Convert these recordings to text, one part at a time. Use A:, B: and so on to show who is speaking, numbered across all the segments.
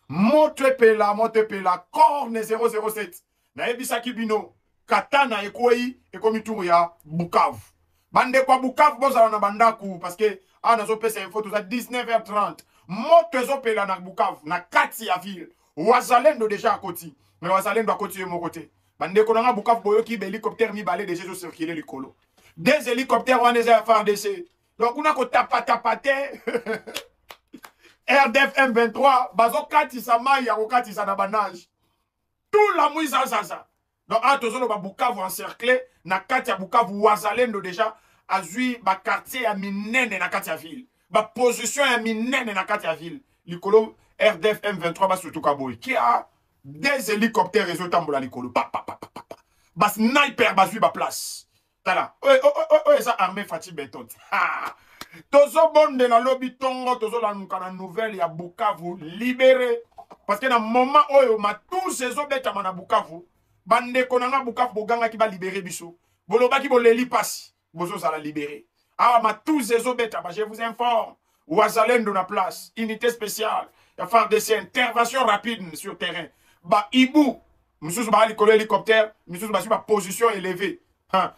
A: Motepela, corne 007. Naebisaki bino, katana ekoi, ekomi tour ya Bukavu. Bande kwa Bukavu, bozala na bandaku, parce que, nazo pesa info, tout ça, 19h30. Moto ezopela na Bukavu, na kati ya ville. Wazalendo déjà à côté. Mais Wazalendo à côté de mon côté. Bande konanga Bukavu, boyoki, hélicoptère mi balé déjà sur circuler le colo. Des hélicoptères, on les a FARDC. Donc, on a ko tapate. RDF M23, bazo kati sa maille ya kati sa nabanage. Tout la mouise ça. Donc, atozolo ba Bukavu encerclé, na kati ya Bukavu Wazalendo déjà azui ba quartier ya minene na kati ya ville. Ba position ya minene na kati ya ville. Likolo RDF M23 ba surtout kaboy qui a des hélicoptères et tambola likolo. Ba sniper ba zui ba place. Tala. Ça armée Fatih Beton. Tozo bonde na lobby tongo tozo la nukana nouvelle ya Bukavu libéré parce que na moment oyo ma tous ces obeta na Bukavu bande konanga Bukavu boganga ki ba libérer biso boloba ki boleli passe bozo ça la libérer ma tous ces obeta je vous informe Wazalendo na place unité spéciale ya FARDC intervention rapide sur terrain ba Ibu monsieur ba hélicoptère monsieur ba position élevée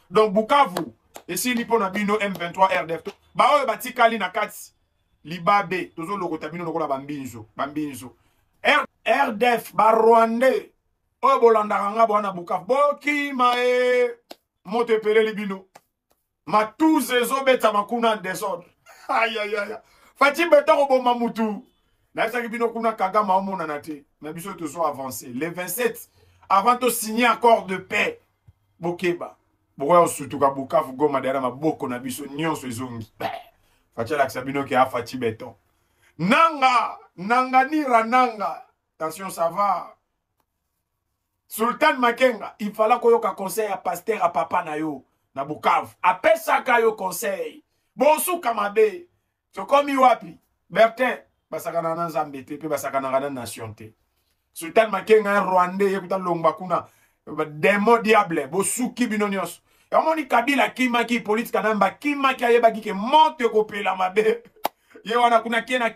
A: donc Bukavu et si lipo na bino M23 RDF ba oyo batikali na kati libabe tozo lokota bino lokola bambinzo RDF ba Rwandais oyo bolandaka nga bwana Bukavu bokima motepele libino matuze ezobeta makuna désordre aïe Fatih Beton oboma mutu nayebisaki bino kuna Kagame omonana te na biso tozo avancé les 27 avant de signer accord de paix bokeba Boya sutuka Bukavu Goma derrière ma boko na biso nyonso ezongi. Fatia la sabino ke a Fatih Beton. Nanga nanga. Attention ça va. Sultan Makenga, il fallait koyoka conseil à pasteur à papa na yo na Bukavu. Apesa ka yo conseil. Bonsu kamabe. Sokomi wapi? Bertin basakana na Nzambe te pe basakana na nation te. Sultan Makenga Rwandais yekuta longba kuna démon diable bosuki binonios. Yamoni Kabila kimaki police kanamba kimaki ayebaki ke monte kopela mabe. Ye wana kuna Kenya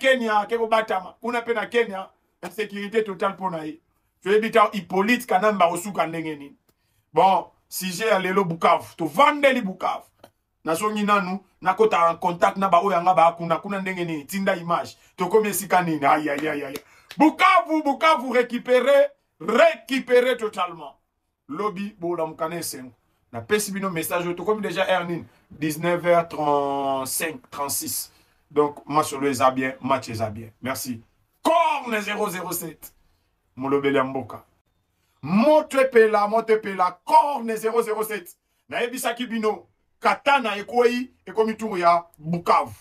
A: keko batama. Kuna pe na Kenya insécurité totale pona ye. Tu ebita Hippolyte kanamba osuka ndenge nini. Bon, si j'ai alelo Bukavu, to vande li Bukavu. Na songi nanu nakota en contact na ba oyanga ba kuna ndenge nini tinda image. To komi sika nini aïe. Bukavu récupérer totalement. Lobby bola mukane sengo. Na pesi bino message to comme déjà Ernin 19h35 36. Donc match est bien. Merci. Corne 007. Molobeli mboka. Motepela corne 007. Na ebisaki bino katana ekoi ekomi tour ya Bukavu.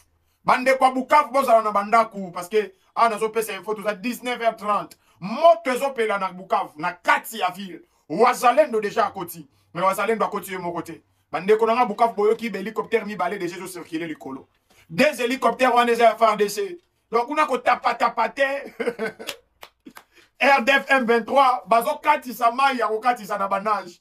A: Bande kwa Bukavu bozala na bandaku parce que nazo pesa info tout ça 19h30. Moto ezopela na Bukavu na kati ya ville. Wazalendo déjà à côté. Mais Wazalendo à côté de mon côté. Bande konanga Bukavu boyoki hélicoptère mi balé déjà sur circuler le colo. Des hélicoptères on les a FARDC. Donc on a ko tapate RDF M23 bazo kati sa maille ya kati sa nabanage.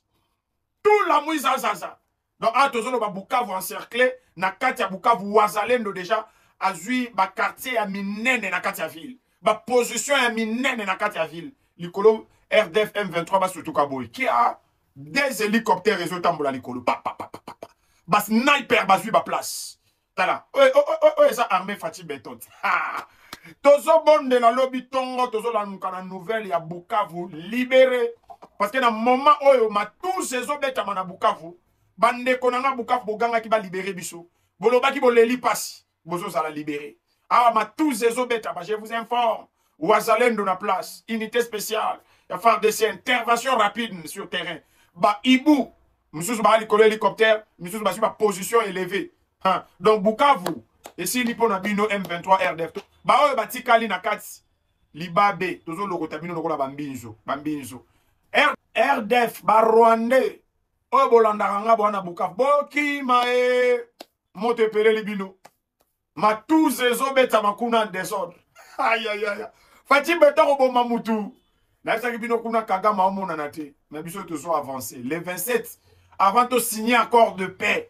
A: Tout la mouise ça. Donc atozolo ba Bukavu encerclé na kati ya Bukavu Wazalendo déjà azui ba quartier ya minene na kati ya ville. Ba position ya minene na kati ya ville. Likolo RDF M23 ba surtout kaboy qui a des hélicoptères et tambola likolo. Ba sniper ba zui ba place. Tala. Ça armée Fatih Beton. Tozo bonde na lobby tongo tozo la nukana nouvelle ya Bukavu libéré parce que na moment oyo ma tous ces obeta na Bukavu bande konanga Bukavu boganga ki ba libérer biso. Boloba ki boleli passe bozo ça la libérer. Ma tous ces obeta je vous informe Wazalendo na place unité spéciale ya FARDC intervention rapide sur terrain. Ba Ibu monsieur ba hélicoptère monsieur ba position élevée. Donc Bukavu et si lipo na bino M23 RDF ba oyo batikali na kati libabe tozo lokota bino lokola bambinzo RDF ba Rwandais oyo bolandaka nga bwana Bukavu bokima motepele libino matuze ezobeta makuna désordre aïe Fatih Beton oboma mutu nayebisaki bino kuna Kagame omonana te na biso tozo avancé les 27 avant de signer accord de paix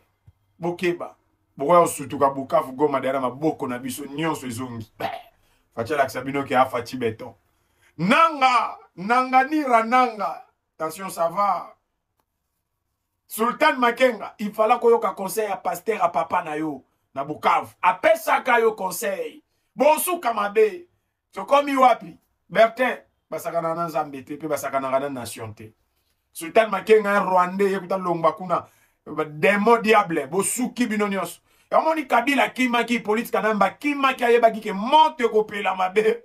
A: bokeba Boya sutuka Bukavu Goma derrière ma boko na biso nyonso ezongi. Fatia la sabino ke a Fatih Beton. Nanga nira nanga. Attention, ça va. Sultan Makenga, il fallait qu'on ait un conseil à pasteur à papa na yo, na Bukavu. Après ça, qu'il y a conseil. Bonsoir, Kamabe. C'est comme Iwapi. Bertin, basakana na Zambete, puis basakana na nation te. Sultan Makenga, un Rwandais, écoute, l'ongbakuna. Démon diable, bosuki binonios. Yamoni Kabila, Kimaki, politique, kanamba, Kimaki, ayebaki, ke monte kopé la mabe.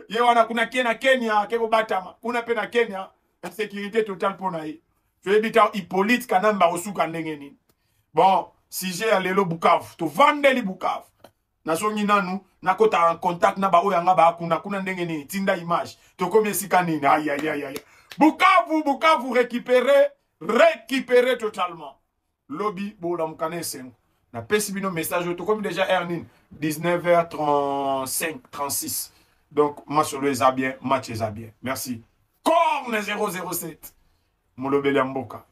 A: Yewana, kuna Kenya, keko batama. Kuna pena Kenya, insécurité totale pour naïe. Tu veux dire, Hippolyte Kanamba osuka ndengeni. Bon, si j'ai allé le Bukavu, tu vends les Bukavu. Nasongi nanu, nakota en contact na ba oyanga ba kuna ndengeni, tinda image. Tu comme sikanini, aïe aïe aïe aïe. Bukavu récupérer totalement. Lobby bola mukane 5. Na pesibino message tu comme déjà Ernin 19h35 36. Donc match les bien, match les bien. Merci. Corne 007. Molobeli Mboka.